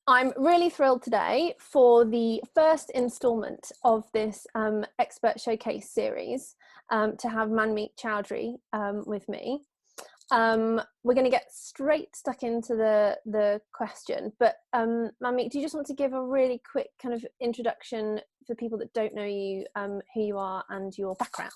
I'm really thrilled today for the first instalment of this expert showcase series to have Manmeet Chowdhry with me. We're going to get straight stuck into the question, but Manmeet, do you just want to give a really quick kind of introduction for people that don't know you, who you are and your background?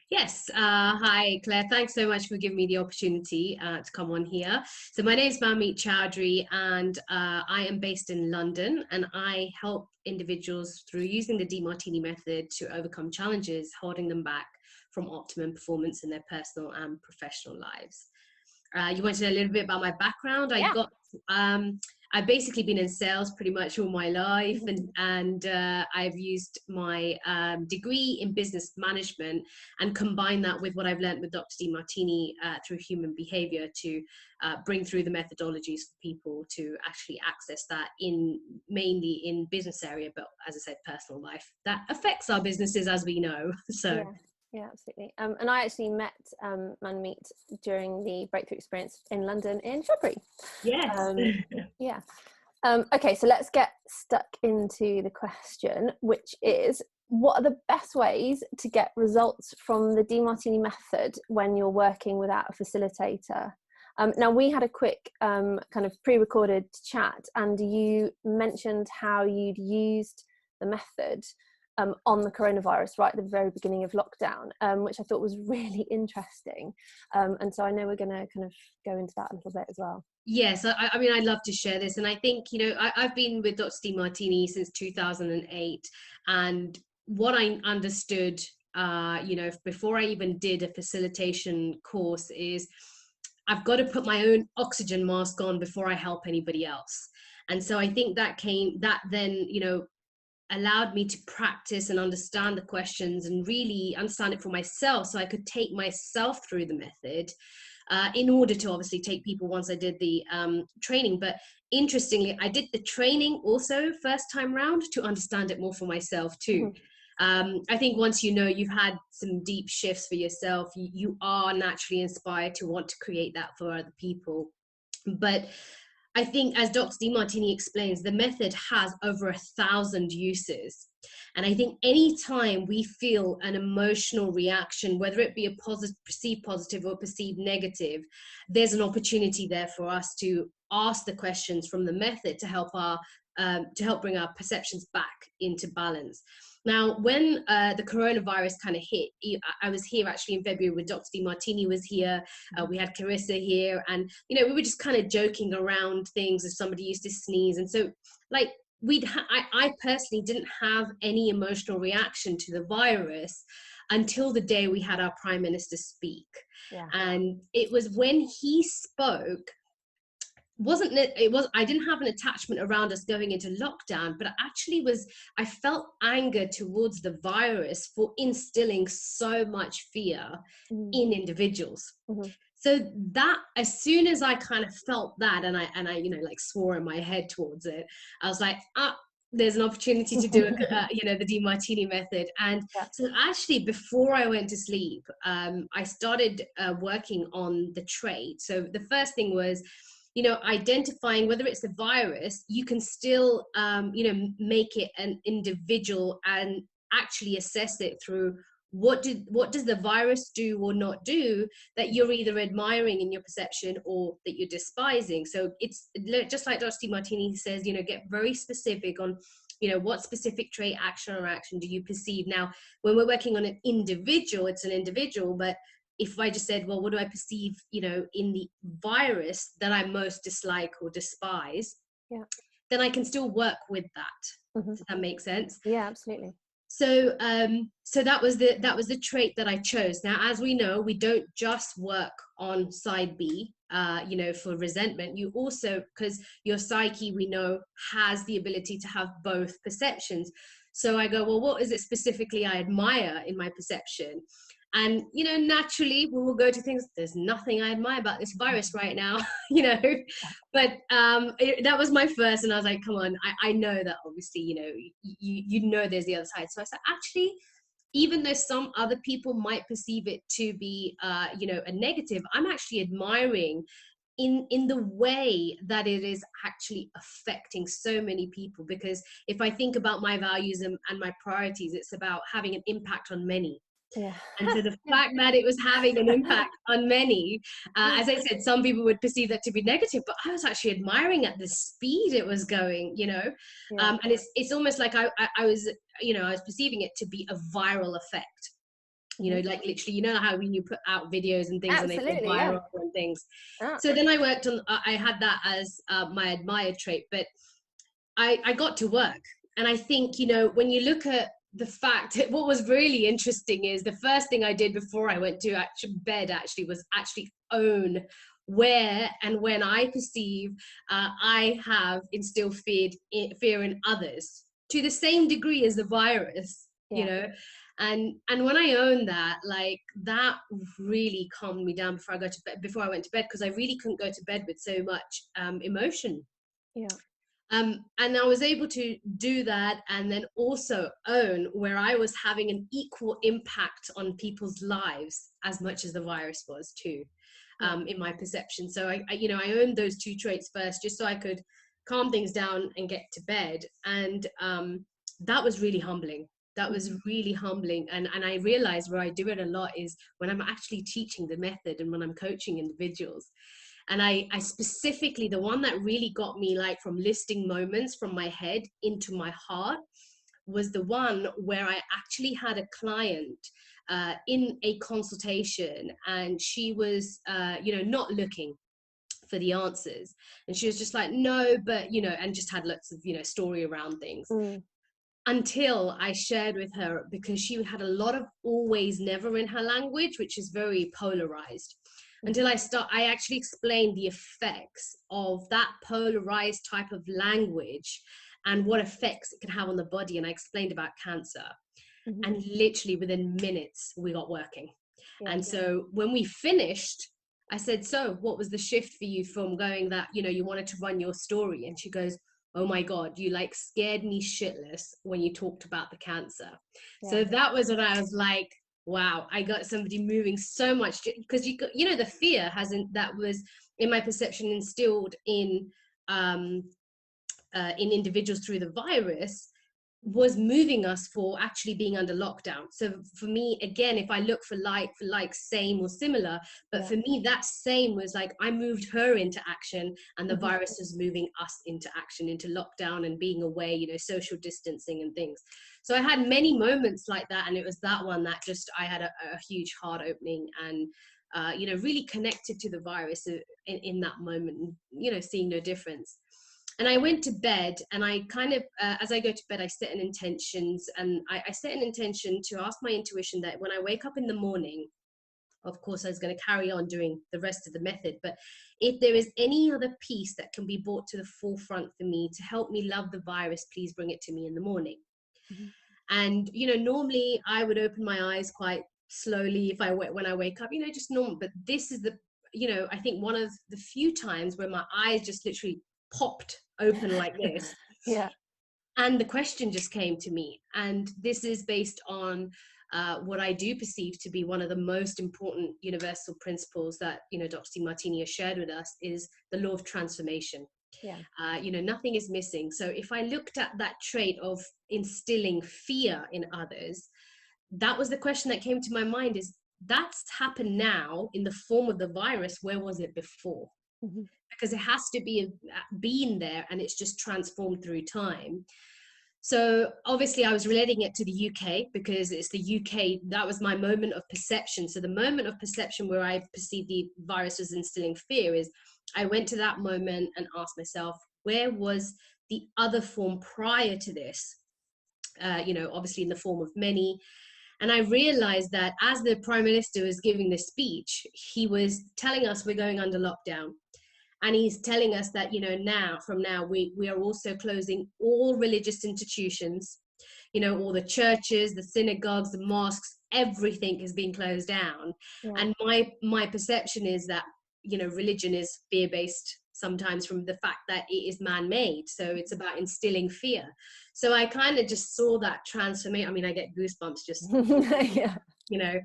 Yes. Hi, Claire. Thanks so much for giving me the opportunity to come on here. So my name is Manmeet Chowdhry, and I am based in London, and I help individuals through using the Demartini Method to overcome challenges holding them back from optimum performance in their personal and professional lives. You want to know a little bit about my background? Yeah. I've basically been in sales pretty much all my life, and I've used my degree in business management and combined that with what I've learned with Dr. Demartini through human behavior to bring through the methodologies for people to actually access that mainly in business area, but as I said, personal life that affects our businesses, as we know. So. Yeah, absolutely. And I actually met Manmeet during the breakthrough experience in London in February. Yes. Yeah. Okay, so let's get stuck into the question, which is, what are the best ways to get results from the Demartini method when you're working without a facilitator? Now, we had a quick kind of pre-recorded chat, and you mentioned how you'd used the method on the coronavirus right at the very beginning of lockdown, which I thought was really interesting. And so I know we're going to kind of go into that a little bit as well. Yes, I mean, I'd love to share this. And I think, I've been with Dr. Demartini since 2008. And what I understood, before I even did a facilitation course is I've got to put my own oxygen mask on before I help anybody else. And so I think that then, allowed me to practice and understand the questions and really understand it for myself so I could take myself through the method in order to obviously take people once I did the training. But interestingly, I did the training also first time round to understand it more for myself too. I think once you've had some deep shifts for yourself, you are naturally inspired to want to create that for other people. But I think, as Dr. Demartini explains, the method has over 1,000 uses. And I think anytime we feel an emotional reaction, whether it be a perceived positive or perceived negative, there's an opportunity there for us to ask the questions from the method to help bring our perceptions back into balance. Now, when the coronavirus kind of hit, I was here actually in February with Dr. Demartini was here. We had Carissa here, and we were just kind of joking around things if somebody used to sneeze. And so, like, I personally didn't have any emotional reaction to the virus until the day we had our Prime Minister speak. Yeah. And it was when he spoke. I didn't have an attachment around us going into lockdown, but I felt anger towards the virus for instilling so much fear in individuals. So that, as soon as I kind of felt that, and I like swore in my head towards it, I was like, there's an opportunity to do the Demartini method. And so actually, before I went to sleep, I started working on the trait. So the first thing was, identifying whether it's a virus, you can still, make it an individual and actually assess it through what does the virus do or not do that you're either admiring in your perception or that you're despising. So it's just like Dr. Demartini says, get very specific on, what specific trait, action or action do you perceive. Now, when we're working on an individual, it's an individual, but if I just said, well, what do I perceive, in the virus that I most dislike or despise, then I can still work with that. Does that make sense? Yeah, absolutely. So, so that was the trait that I chose. Now, as we know, we don't just work on side B, for resentment. You also, because your psyche, we know, has the ability to have both perceptions. So I go, well, what is it specifically I admire in my perception? And, naturally, we will go to things, there's nothing I admire about this virus right now, but that was my first. And I was like, come on, I know that obviously, there's the other side. So I said, actually, even though some other people might perceive it to be, a negative, I'm actually admiring in the way that it is actually affecting so many people. Because if I think about my values and my priorities, it's about having an impact on many. Yeah. And so the fact that it was having an impact on many, as I said, some people would perceive that to be negative, but I was actually admiring at the speed it was going, you know. Yeah. And it's almost like I was, you know, I was perceiving it to be a viral effect. You know, like literally, you know how when you put out videos and things and they go Absolutely, yeah. viral and things. Ah. So then I worked on, I had that as my admired trait, but I got to work. And I think, you know, when you look at the fact, what was really interesting is the first thing I did before I went to bed actually was actually own where and when I perceive I have instilled fear in others to the same degree as the virus, you Yeah. know. And when I owned that, like, that really calmed me down before I go to bed, before I went to bed, because I really couldn't go to bed with so much emotion. Yeah. And I was able to do that, and then also own where I was having an equal impact on people's lives as much as the virus was too, in my perception. So you know, I owned those two traits first, just so I could calm things down and get to bed. And that was really humbling. That was really humbling. And I realized where I do it a lot is when I'm actually teaching the method and when I'm coaching individuals. And I specifically, the one that really got me, like, from listing moments from my head into my heart, was the one where I actually had a client in a consultation, and she was, you know, not looking for the answers. And she was just like, no, but, you know, and just had lots of, you know, story around things. Until I shared with her, because she had a lot of always never in her language, which is very polarized. Until I actually explained the effects of that polarized type of language and what effects it can have on the body. And I explained about cancer. And literally within minutes, we got working. Yeah. And so when we finished, I said, so what was the shift for you from going that, you know, you wanted to run your story? And she goes, oh my God, you like scared me shitless when you talked about the cancer. Yeah. So that was what I was like, wow, I got somebody moving so much, because you know, the fear hasn't, that was in my perception instilled in individuals through the virus, was moving us for actually being under lockdown. So for me, again, if I look for like same or similar, but for me, that same was like, I moved her into action, and the virus is moving us into action, into lockdown and being away, you know, social distancing and things. So I had many moments like that, and it was that one that just, I had a huge heart opening, and you know, really connected to the virus in that moment, you know, seeing no difference. And I went to bed, and I kind of, as I go to bed, I set an intentions, and I set an intention to ask my intuition that when I wake up in the morning, of course, I was going to carry on doing the rest of the method, but if there is any other piece that can be brought to the forefront for me to help me love the virus, please bring it to me in the morning. And, you know, normally I would open my eyes quite slowly when I wake up, you know, just normal. But this is the, you know, I think one of the few times where my eyes just literally popped open like this. Yeah. And the question just came to me. And this is based on what I do perceive to be one of the most important universal principles that, you know, Dr. Demartini has shared with us, is the law of transformation. Yeah. You know, nothing is missing. So if I looked at that trait of instilling fear in others, that was the question that came to my mind, is that's happened now in the form of the virus. Where was it before? Because it has to be been there, and it's just transformed through time. So obviously I was relating it to the UK, because it's the UK, that was my moment of perception. So the moment of perception where I perceived the virus was instilling fear is, I went to that moment and asked myself, where was the other form prior to this? You know, obviously in the form of many. And I realized that as the Prime Minister was giving this speech, he was telling us we're going under lockdown. And he's telling us that, you know, from now, we are also closing all religious institutions, you know, all the churches, the synagogues, the mosques, everything is being closed down. And my perception is that, you know, religion is fear-based sometimes, from the fact that it is man-made. So it's about instilling fear. So I kind of just saw that transformation. I mean, I get goosebumps just, Yeah. you know,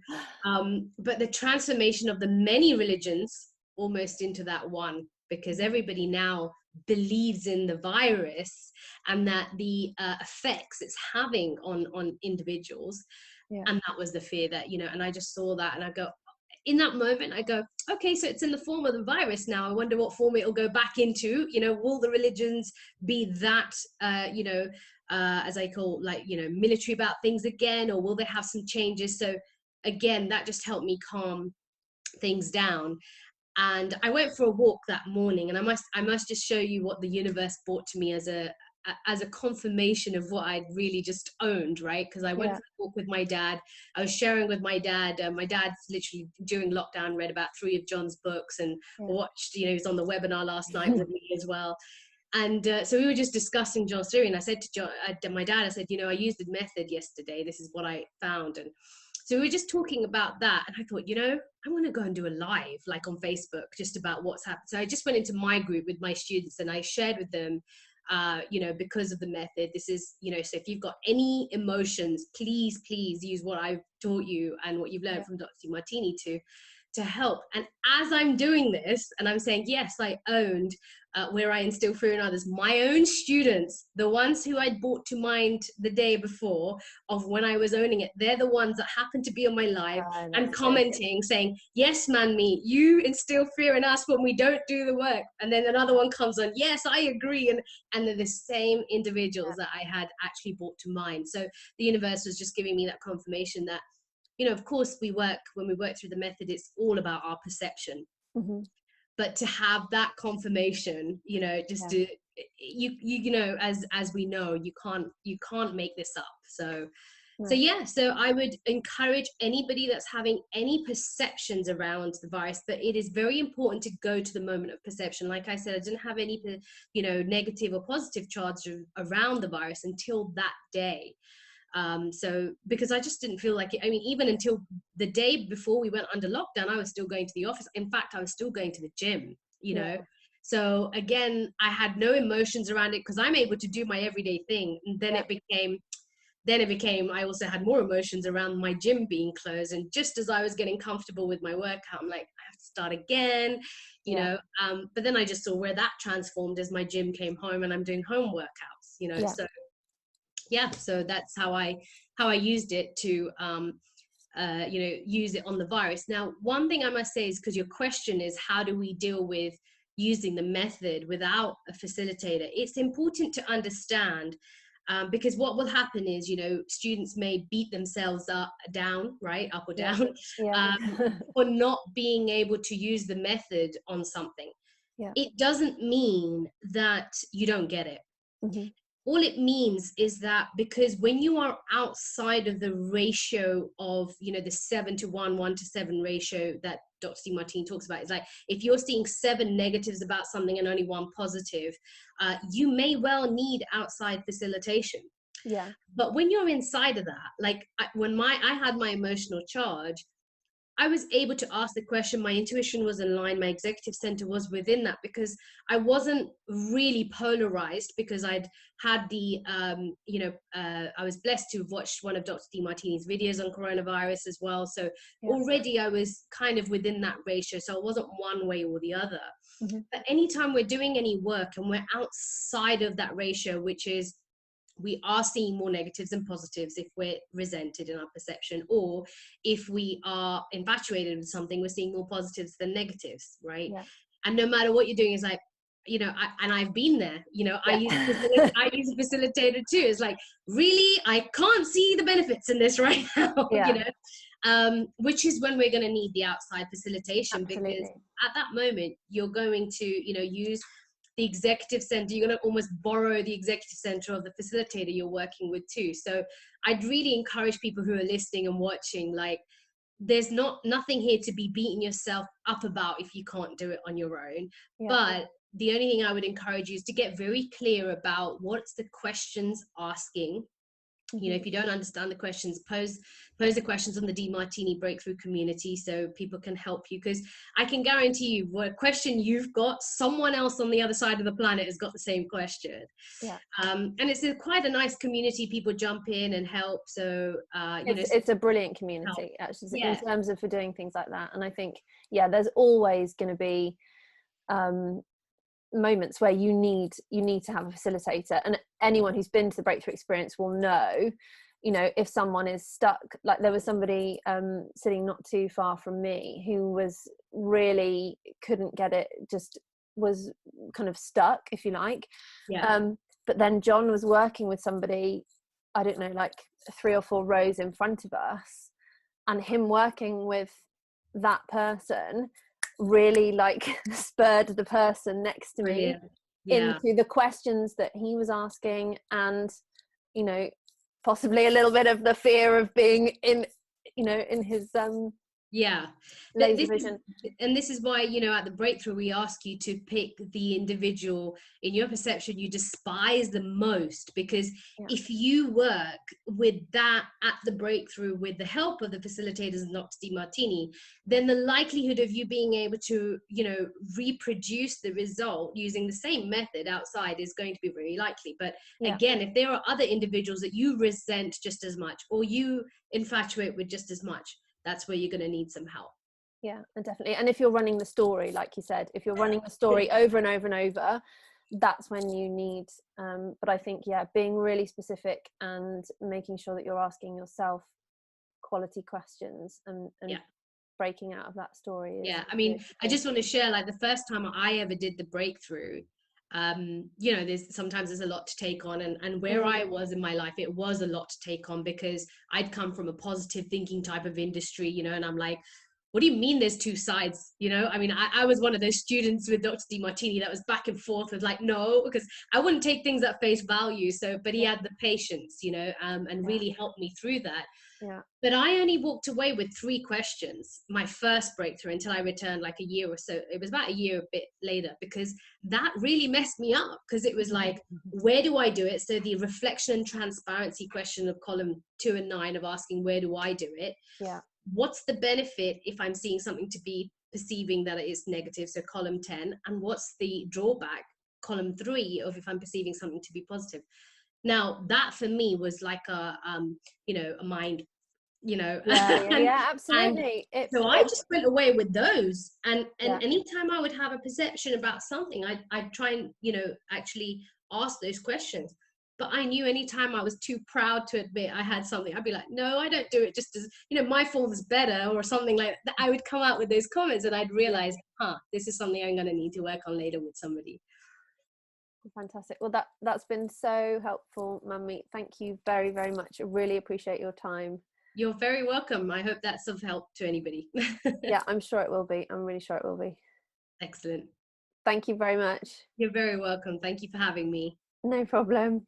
but the transformation of the many religions almost into that one, because everybody now believes in the virus and that the effects it's having on individuals. Yeah. And that was the fear that, and I just saw that, and I go, in that moment, I go, okay, so it's in the form of the virus now. I wonder what form it'll go back into. Will the religions be that, as I call, like, military about things again, or will they have some changes? So again, that just helped me calm things down. And I went for a walk that morning, and I must just show you what the universe brought to me as a confirmation of what I'd really just owned, right? Because I went for a walk with my dad. I was sharing with my dad. My dad's literally during lockdown read about 3 of John's books, and watched, he was on the webinar last night with me as well. And so we were just discussing John's theory, and I said to my dad, I said, I used the method yesterday. This is what I found. And so we were just talking about that, and I thought, I want to go and do a live, like on Facebook, just about what's happened. So I just went into my group with my students, and I shared with them, because of the method, this is, so if you've got any emotions, please use what I've taught you and what you've learned from Dr. Demartini to help. And as I'm doing this, and I'm saying, yes, I owned where I instill fear in others, my own students, the ones who I'd brought to mind the day before of when I was owning it, they're the ones that happened to be on my live and commenting, saying, yes, Manmeet, you instill fear in us when we don't do the work. And then another one comes on, yes, I agree. And they're the same individuals that I had actually brought to mind. So the universe was just giving me that confirmation that, of course, when we work through the method, it's all about our perception. But to have that confirmation, to as we know, you can't make this up. So I would encourage anybody that's having any perceptions around the virus, but it is very important to go to the moment of perception. Like I said, I didn't have any negative or positive charge around the virus until that day. So because I just didn't feel like it. I mean, even until the day before we went under lockdown, I was still going to the office. In fact, I was still going to the gym, So again, I had no emotions around it because I'm able to do my everyday thing. And then it became, I also had more emotions around my gym being closed. And just as I was getting comfortable with my workout, I'm like, I have to start again, but then I just saw where that transformed as my gym came home and I'm doing home workouts, so so that's how I used it to use it on the virus. Now, one thing I must say is, because your question is how do we deal with using the method without a facilitator, it's important to understand, because what will happen is, students may beat themselves up or down for not being able to use the method on something. It doesn't mean that you don't get it. All it means is that, because when you are outside of the ratio of, the 7-to-1, 1-to-7 ratio that Dr. Demartini talks about, it's like, if you're seeing 7 negatives about something and only 1 positive, you may well need outside facilitation. But when you're inside of that, like when I had my emotional charge, I was able to ask the question. My intuition was in line. My executive center was within that, because I wasn't really polarized, because I'd had the, I was blessed to have watched one of Dr. Demartini's videos on coronavirus as well. So already I was kind of within that ratio. So it wasn't one way or the other. But anytime we're doing any work and we're outside of that ratio, which is, we are seeing more negatives than positives if we're resented in our perception, or if we are infatuated with something, we're seeing more positives than negatives, right? And no matter what you're doing, it's like, I've been there, I use a facilitator too. It's like, really, I can't see the benefits in this right now, which is when we're going to need the outside facilitation. Absolutely. Because at that moment, you're going to, use the executive center. You're going to almost borrow the executive center of the facilitator you're working with too. So I'd really encourage people who are listening and watching, like, there's nothing here to be beating yourself up about if you can't do it on your own. But the only thing I would encourage you is to get very clear about what's the questions asking, You know, if you don't understand the questions, pose the questions on the Demartini breakthrough community so people can help you, because I can guarantee you what question you've got, someone else on the other side of the planet has got the same question. Yeah. And it's quite a nice community. People jump in and help. So you know, it's a brilliant community help. actually, Yeah. in terms of for doing things like that. And I think, yeah, there's always going to be moments where you need to have a facilitator, and anyone who's been to the breakthrough experience will know, you know, if someone is stuck. Like there was somebody sitting not too far from me who was really couldn't get it, just was kind of stuck, if you like. Yeah. But then John was working with somebody, I don't know, like 3 or 4 rows in front of us, and him working with that person really like spurred the person next to me into the questions that he was asking, and, you know, possibly a little bit of the fear of being in, you know, in his laser vision. This is why, you know, at the breakthrough we ask you to pick the individual in your perception you despise the most, because if you work with that at the breakthrough with the help of the facilitators and Dr. Demartini, then the likelihood of you being able to, you know, reproduce the result using the same method outside is going to be very likely. But again, if there are other individuals that you resent just as much, or you infatuate with just as much, that's where you're going to need some help. Yeah, and definitely. And if you're running the story, like you said, if you're running the story over and over and over, that's when you need, but I think, being really specific and making sure that you're asking yourself quality questions and breaking out of that story. I mean, I just want to share, like, the first time I ever did the breakthrough, you know, sometimes there's a lot to take on, and where I was in my life, it was a lot to take on, because I'd come from a positive thinking type of industry, you know, and I'm like, what do you mean there's 2 sides? You know, I mean, I was one of those students with Dr. Demartini that was back and forth with, like, no, because I wouldn't take things at face value. So, but he had the patience, you know, and really helped me through that. But I only walked away with 3 questions, my first breakthrough, until I returned like a year or so. It was about a year, a bit later, because that really messed me up, because it was like, where do I do it? So the reflection and transparency question of column 2 and 9 of asking, where do I do it? What's the benefit if I'm seeing something to be perceiving that it is negative? So column 10. And what's the drawback? Column 3 of if I'm perceiving something to be positive. Now that for me was like a, you know, a mind, you know, absolutely. So I just went away with those, and anytime I would have a perception about something, I'd try and, you know, actually ask those questions. But I knew anytime I was too proud to admit I had something, I'd be like, no, I don't do it just as, you know, my form is better or something like that. I would come out with those comments, and I'd realize, this is something I'm going to need to work on later with somebody. Fantastic. Well, that's been so helpful, Manmeet. Thank you very, very much. I really appreciate your time. You're very welcome. I hope that's of help to anybody. Yeah, I'm sure it will be. I'm really sure it will be. Excellent. Thank you very much. You're very welcome. Thank you for having me. No problem.